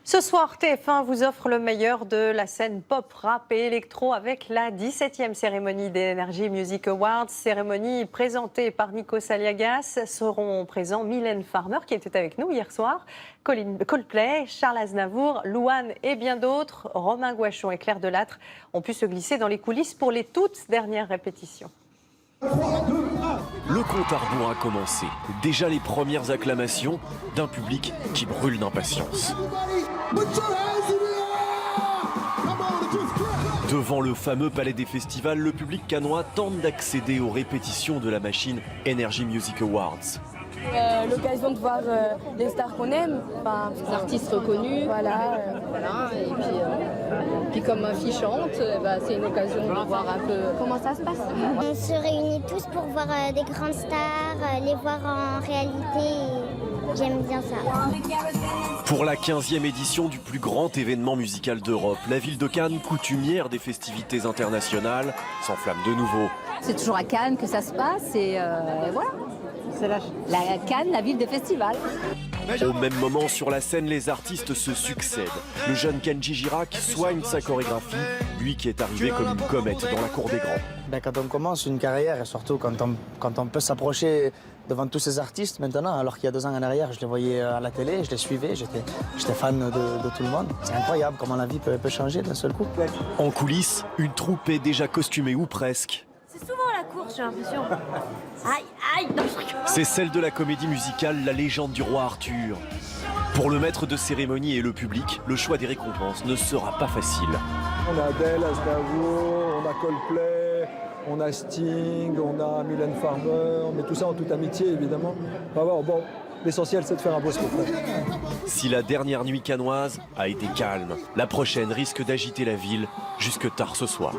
Ce soir, TF1 vous offre le meilleur de la scène pop, rap et électro avec la 17e cérémonie des Energy Music Awards. Cérémonie présentée par Nico Saliagas. Seront présents Mylène Farmer qui était avec nous hier soir, Coldplay, Charles Aznavour, Louane et bien d'autres. Romain Gouachon et Claire Delattre ont pu se glisser dans les coulisses pour les toutes dernières répétitions. Le compte à rebours a commencé. Déjà les premières acclamations d'un public qui brûle d'impatience. Devant le fameux palais des festivals, le public cannois tente d'accéder aux répétitions de la machine Energy Music Awards. L'occasion de voir les stars qu'on aime, des artistes reconnus, voilà. Et puis comme ma fille chante, c'est une occasion de voir un peu comment ça se passe. On se réunit tous pour voir des grandes stars, les voir en réalité. J'aime bien ça. Pour la 15e édition du plus grand événement musical d'Europe, la ville de Cannes, coutumière des festivités internationales, s'enflamme de nouveau. C'est toujours à Cannes que ça se passe et voilà. C'est la Cannes, la ville des festivals. Au même moment, sur la scène, les artistes se succèdent. Le jeune Kenji Girac soigne sa chorégraphie, lui qui est arrivé comme une comète dans la cour des grands. Quand on commence une carrière, et surtout quand on peut s'approcher devant tous ces artistes maintenant, alors qu'il y a 2 ans en arrière, je les voyais à la télé, je les suivais, j'étais fan de tout le monde. C'est incroyable comment la vie peut changer d'un seul coup. En coulisses, une troupe est déjà costumée ou presque. C'est souvent la course, j'ai l'impression. Aïe, aïe, non, C'est celle de la comédie musicale La légende du roi Arthur. Pour le maître de cérémonie et le public, le choix des récompenses ne sera pas facile. On a Adele, Aznavour, on a Coldplay, on a Sting, on a Mylène Farmer, mais tout ça en toute amitié évidemment. Bon, l'essentiel c'est de faire un beau spectacle. Si la dernière nuit cannoise a été calme, la prochaine risque d'agiter la ville jusque tard ce soir.